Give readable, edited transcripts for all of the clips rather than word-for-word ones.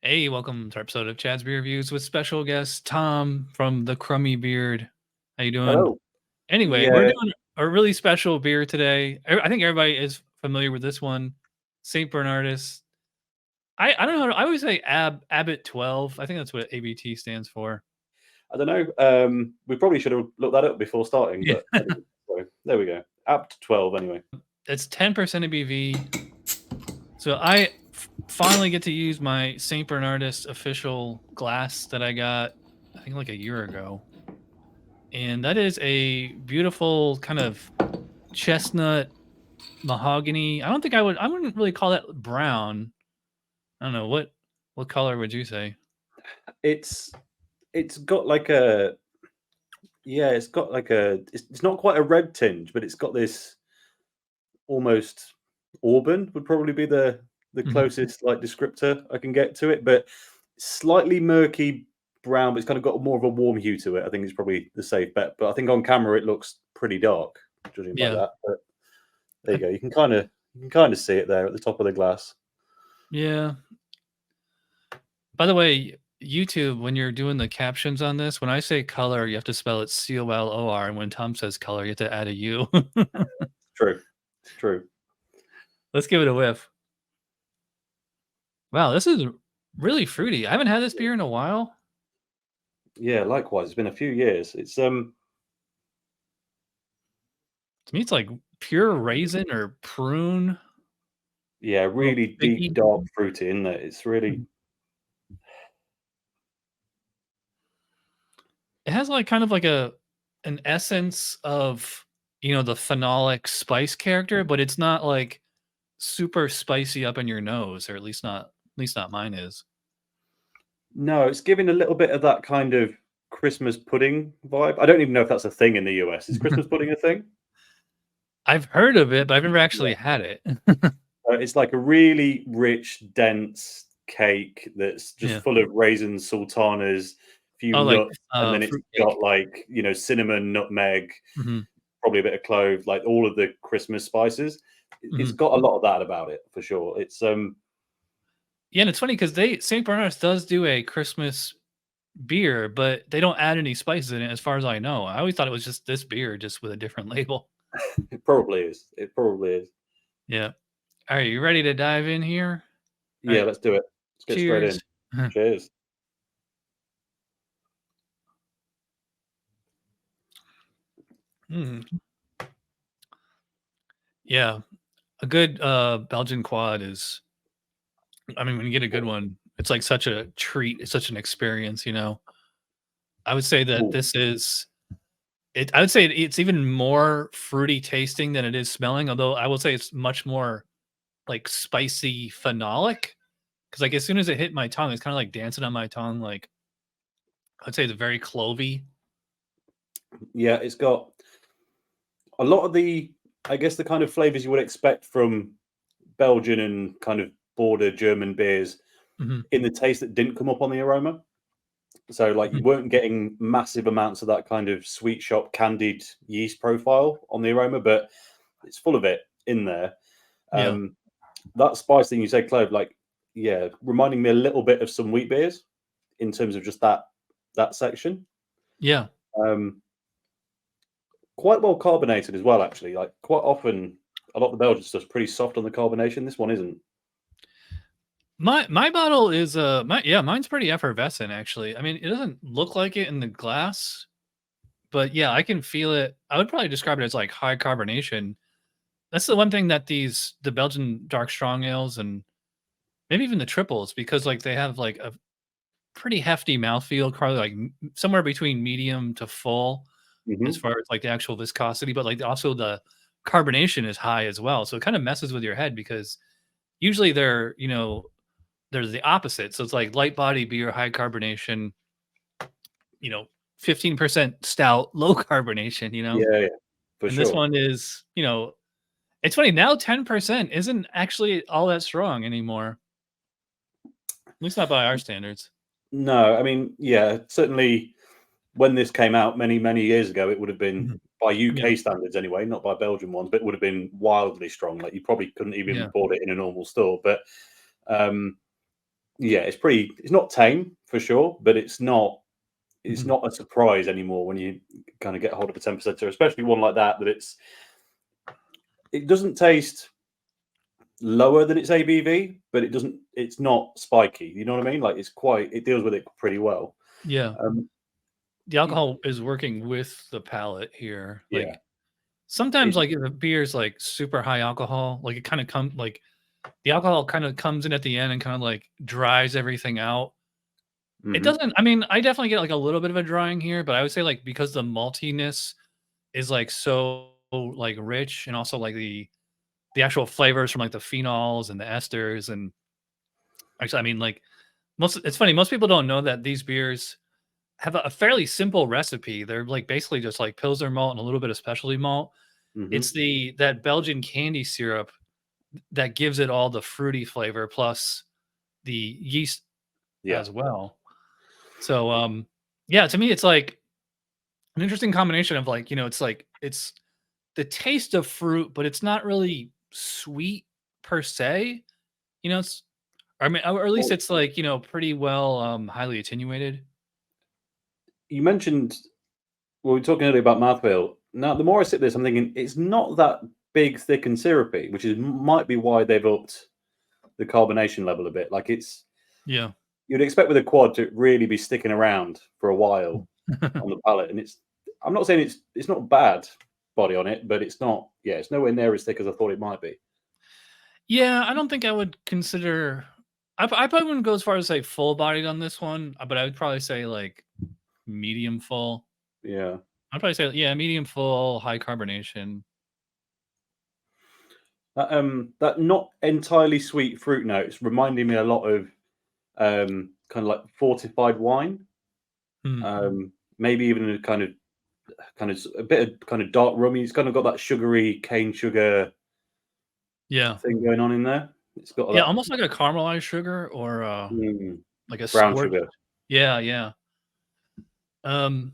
Hey, welcome to our episode of Chad's Beer Reviews with special guest Tom from the Crummy Beard. How you doing? Hello. Anyway, we're Yeah, doing a really special beer today. I think everybody is familiar with this one, St. Bernardus. I don't know. I always say Abbott 12. I think that's what ABT stands for. I don't know. We probably should have looked that up before starting, Yeah, but I didn't. So there we go. Abt 12 anyway. it's 10% ABV. So I finally get to use my St. Bernardus official glass that I got, I think like a year ago. And that is a beautiful kind of chestnut mahogany. I wouldn't really call that brown. I don't know. What color would you say? It's got like a it's got like it's not quite a red tinge, but it's got this almost auburn would probably be the Mhm. closest like descriptor I can get to it, but slightly murky brown, but it's kind of got more of a warm hue to it. I think it's probably the safe bet, but I think on camera it looks pretty dark, judging by Yeah. that. But there you go. You can kind of see it there at the top of the glass. Yeah. By the way, YouTube, when you're doing the captions on this, when I say color, you have to spell it COLOR, and when Tom says color, you have to add a U. True. True. Let's give it a whiff. Wow, this is really fruity. I haven't had this beer in a while. Yeah, likewise. It's been a few years. To me, it's like pure raisin or prune. Yeah, A little really deep, figgy. dark fruity, isn't it? It's really Mhm. It has like kind of like an essence of, the phenolic spice character, but it's not like super spicy up in your nose, or at least not mine is. no, it's giving a little bit of that kind of Christmas pudding vibe. I don't even know if that's a thing in the US. Is Christmas pudding a thing? I've heard of it, but I've never Yeah. actually had it. It's like a really rich, dense cake that's just Yeah. full of raisins, sultanas, few Oh, like, nuts, and then it's fruit cake. got like, cinnamon, nutmeg, Mhm, probably a bit of clove, like all of the Christmas spices. It's mhm. got a lot of that about it for sure. Yeah, and it's funny because St. Bernard's does do a Christmas beer, but they don't add any spices in it as far as I know. I always thought it was just this beer, just with a different label. It probably is. It probably is. Yeah. Alright, you ready to dive in here? Yeah, Alright, let's do it. Let's get straight cheers. in. Cheers. Mm. Yeah, a good, Belgian quad is, I mean, when you get a good one, it's like such a treat, it's such an experience. I would say that Ooh, this is it I would say it's even more fruity tasting than it is smelling, although I will say it's much more, like, spicy phenolic. Because like, as soon as it hit my tongue, it's kinda, like, dancing on my tongue, like, I'd say it's very clovey. yeah, it's got a lot of I guess, the kind of flavors you would expect from Belgian and kind of border German beers Mhm, in the taste that didn't come up on the aroma. So, like, you mhm. weren't getting massive amounts of that kind of sweet shop candied yeast profile on the aroma, but it's full of it in there. Yeah, Um, that spice thing you said, clove, like, yeah, reminding me a little bit of some wheat beers in terms of just that section. yeah. Um, Quite well carbonated as well, actually. Like, quite often, a lot of the Belgian stuff's pretty soft on the carbonation. This one isn't. My bottle is, mine's pretty effervescent, actually. I mean, it doesn't look like it in the glass, but, yeah, I can feel it. I would probably describe it as, like, high carbonation. That's the one thing that the Belgian dark strong ales and maybe even the triples, because, like, they have, like, a pretty hefty mouthfeel, probably, like, somewhere between medium to full as Hmm. far as, like, the actual viscosity, but, like, also the carbonation is high as well, so it kinda messes with your head because usually they're the opposite, so it's like light body beer, high carbonation, you know, 15% stout, low carbonation. Yeah, yeah, for And this sure. one is, it's funny, now 10% isn't actually all that strong anymore, at least not by our standards. No, I mean, yeah, certainly when this came out many, many years ago, it would have been Mhm. by Yeah, UK standards anyway, not by Belgian ones, but it would have been wildly strong. Like, you probably couldn't even yeah. import it in a normal store. But um, Yeah, it's not tame for sure, but it's not Mhm. a surprise anymore when you kind of get hold of a 10%, especially one like that. It doesn't taste lower than its ABV, but it's not spiky. You know what I mean? Like it deals with it pretty well. Yeah. Um, The it, alcohol is working with the palate here. yeah, Like, sometimes, it, like, if a beer is, like, super high alcohol, like, it kinda come like, the alcohol kinda comes in at the end and kinda, like, dries everything out. It mhm. doesn't I mean, I definitely get, like, a little bit of a drying here, but I would say, like, because the maltiness is, like, so, like, rich and also, like, the actual flavors from, like, the phenols and the esters and actually, I mean, like, most it's funny, most people don't know that these beers have a fairly simple recipe. They're, like, basically just, like, Pilsner malt and a little bit of specialty malt. Mhm. It's that Belgian candy syrup that gives it all the fruity flavor plus the yeast Yeah. as well. So, yeah, to me, it's like an interesting combination of like, it's the taste of fruit, but it's not really sweet per se. It's I mean, or at least Well, it's like, pretty well highly attenuated. you mentioned we were talking earlier about mouthfeel. Now, the more I sip this, I'm thinking it's not that big, thick, and syrupy, which is might be why they've upped the carbonation level a bit. Like Yeah. you'd expect with a quad to really be sticking around for a while on the palate, and I'm not saying it's not bad body on it, but it's not. Yeah, it's nowhere near as thick as I thought it might be. Yeah, I don't think I would consider I probably wouldn't go as far as say full bodied on this one, but I would probably say like medium full. Yeah. I'd probably say, yeah, medium full, high carbonation. That not entirely sweet fruit notes reminding me a lot of kind of like fortified wine. Mm, Maybe even a kind of a bit of kind of dark rummy. It's kind of got that sugary cane sugar yeah. thing going on in there. It's got Yeah, that almost like a caramelized sugar or, mm, like a brown scorched. sugar. Yeah, yeah. Um,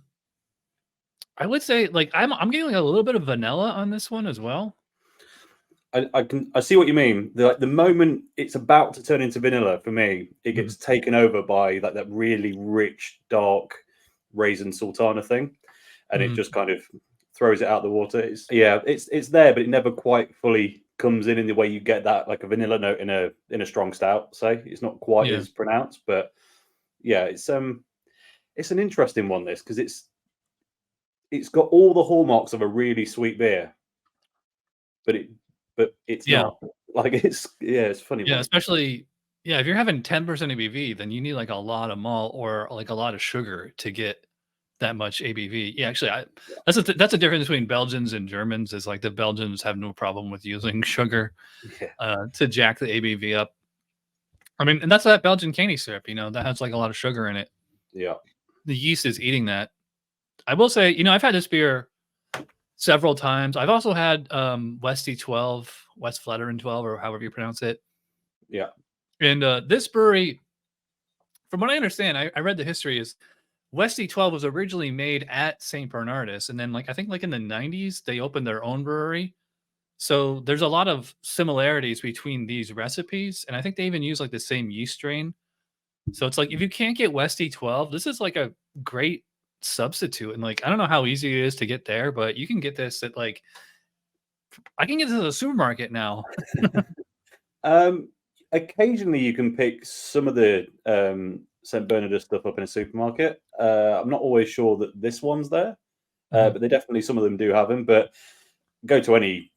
I would say, like, I'm getting, like, a little bit of vanilla on this one as well. I see what you mean. The moment it's about to turn into vanilla for me, it Mhm. gets taken over by like that really rich, dark raisin sultana thing, and it Mhm. just kind of throws it out the water. It's there, but it never quite fully comes in the way you get that like a vanilla note in a strong stout. Say it's not quite Yeah. as pronounced, but yeah, it's an interesting one this because it's got all the hallmarks of a really sweet beer, but it's Yeah. not. Like it's a funny Yeah, one. especially yeah, if you're having 10% ABV, then you need, like, a lot of malt or, like, a lot of sugar to get that much ABV. Yeah, actually, that's the difference between Belgians and Germans is, like, the Belgians have no problem with using sugar, Yeah, to jack the ABV up. I mean, and that's that Belgian candy syrup, that has, like, a lot of sugar in it. yeah, The yeast is eating that. I will say, I've had this beer several times. I've also had, Westy 12, West Fluttering 12, or however you pronounce it. yeah. And, this brewery, from what I understand, I read the history is Westy 12 was originally made at St. Bernardus, and then, like, I think, like, in the 90s, they opened their own brewery. So, there's a lot of similarities between these recipes, and I think they even use, like, the same yeast strain. So, it's like, if you can't get Westy 12, this is, like, a great substitute, and, like, I don't know how easy it is to get there, but you can get this at, like I can get this at a supermarket now. Um, Occasionally you can pick some of the St. Bernardus stuff up in a supermarket. I'm not always sure that this one's there, Mhm. but they definitely some of them do have them. But go to any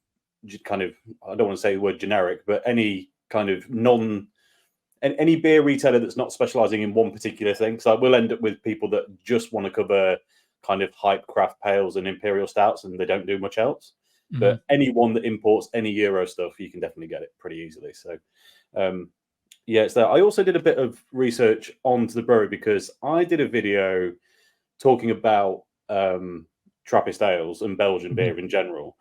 kind of I don't want to say the word generic, but any kind of any beer retailer that's not specializing in one particular thing. So we'll end up with people that just want to cover kind of hype craft pales and imperial stouts, and they don't do much else. Mhm. But anyone that imports any Euro stuff, you can definitely get it pretty easily. So um, yeah, it's there. I also did a bit of research onto the brewery because I did a video talking about Trappist ales and Belgian Mhm. beer in general,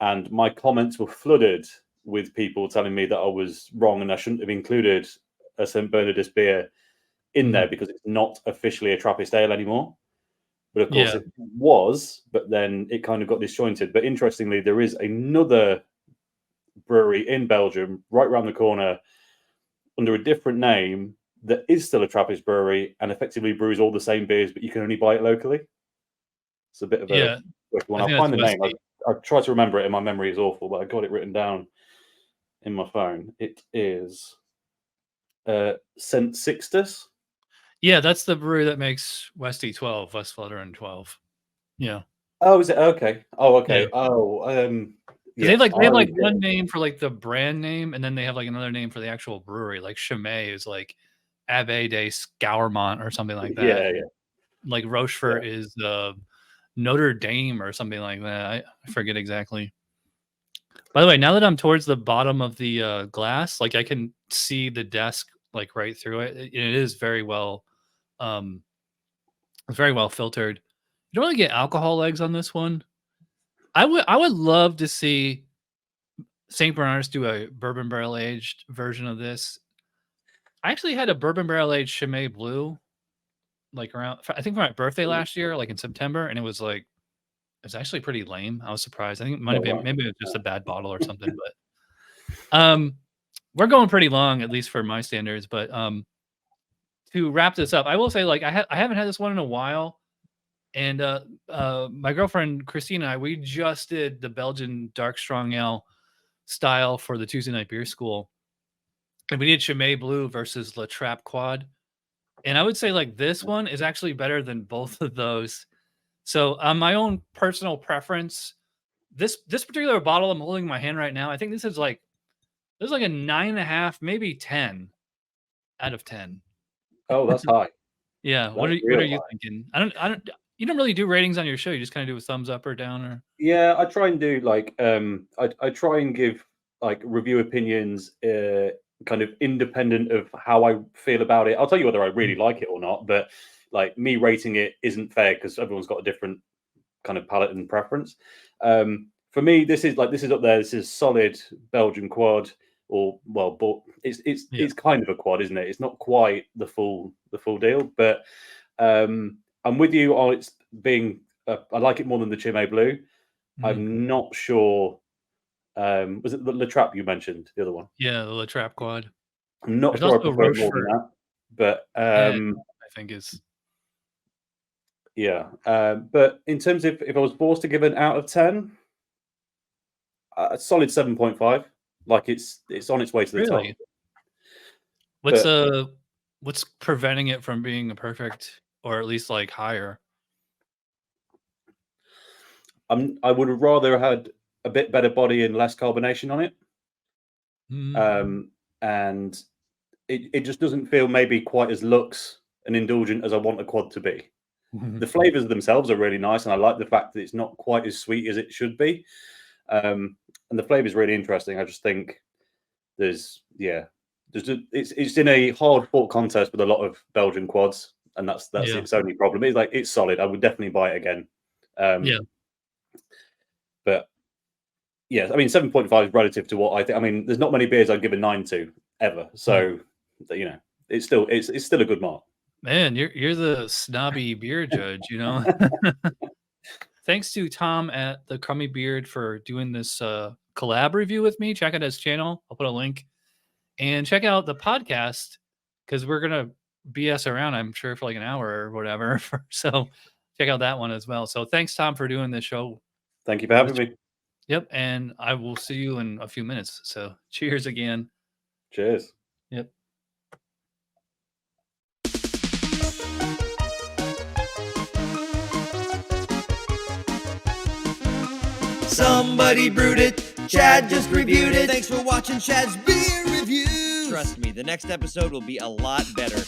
and my comments were flooded with people telling me that I was wrong and I shouldn't have included a St. Bernardus beer in Mhm. there because it's not officially a Trappist ale anymore. But of course, Yeah. it was, but then it kind of got disjointed. But interestingly, there is another brewery in Belgium right around the corner under a different name that is still a Trappist brewery and effectively brews all the same beers, but you can only buy it locally. It's a bit of a one. I I'll think find that's the name. Westy. I try to remember it, and my memory is awful, but I got it written down in my phone. It is St. Sixtus. Yeah, that's the brewery that makes Westy 12, 𝓑𝓻𝓮𝓻𝓲𝓷. Yeah. Oh, is it? Okay. Oh, okay. Yeah. Oh, They yes. have like one name for like the brand name, and then they have like another name for the actual brewery. Like 𝓑𝓻𝓮𝓲𝓷 is like Abt de 𝓑𝓻𝓮𝓲𝓷 or something like that. Yeah. Like Rochefort is Notre Dame or something like that. I forget exactly. By the way, now that I'm towards the bottom of the glass, like I can see the desk like right through it. It is very well filtered. You don't really get alcohol legs on this one. I would love to see St. Bernardus do a bourbon barrel aged version of this. I actually had a bourbon barrel aged Chimay Blue, like around I think for my birthday last year, like in September, and it was actually pretty lame. I was surprised. I think it might have been maybe it was just a bad bottle or something, but we're going pretty long, at least for my standards. But to wrap this up, I will say like I haven't had this one in a while. And my girlfriend Christina and I, we just did the Belgian dark strong ale style for the Tuesday night beer school, and we did Chimay Blue versus 𝓑𝓻𝓮𝓬𝓲𝓷. And I would say like this one is actually better than both of those. So on my own personal preference, this particular bottle I'm holding in my hand right now, I think this is like a 9.5, maybe 10 out of 10. Oh, that's high. Yeah. What are you thinking? I don't. You don't really do ratings on your show. You just kind of do a thumbs up or down, or yeah. I try and do like I try and give like review opinions kind of independent of how I feel about it. I'll tell you whether I really like it or not, but like me rating it isn't fair because everyone's got a different kind of palate and preference. For me, this is up there. This is solid Belgian quad, or well, but it's kind of a quad, isn't it? It's not quite the full deal, but I'm with you on it's being. I like it more than the Chimay Blue. I'm not sure. Was it the 𝓑𝓻𝓮𝓮𝓲𝓷 you mentioned? The other one. Yeah, the 𝓑𝓻𝓮𝓮 quad. I'm not sure I prefer it more than that, but I think is. Yeah, but in terms of if I was forced to give an out of 10, a solid 7.5. Like it's on its way to the top. What's preventing it from being a perfect, or at least like higher? I would have rather had a bit better body and less carbonation on it. And it just doesn't feel maybe quite as luxe and indulgent as I want a quad to be. The flavors themselves are really nice, and I like the fact that it's not quite as sweet as it should be. And the flavor is really interesting. I just think it's in a hard fought contest with a lot of Belgian quads, and that's its only problem. It's like it's solid. I would definitely buy it again. But yeah, I mean 7.5 is relative to what I think. I mean, there's not many beers I'd give a 9 to ever. So you know, it's still a good mark. Man, you're the snobby beer judge, you know. Thanks to Tom at the Crummy Beard for doing this collab review with me. Check out his channel. I'll put a link. And check out the podcast because we're gonna BS around, I'm sure, for like an hour or whatever. So check out that one as well. So thanks, Tom, for doing this show. Thank you for having me. Yep, and I will see you in a few minutes. So cheers again. Cheers. Yep. Somebody brewed it. Chad just reviewed it. Thanks for watching Chad's beer review. Trust me, the next episode will be a lot better.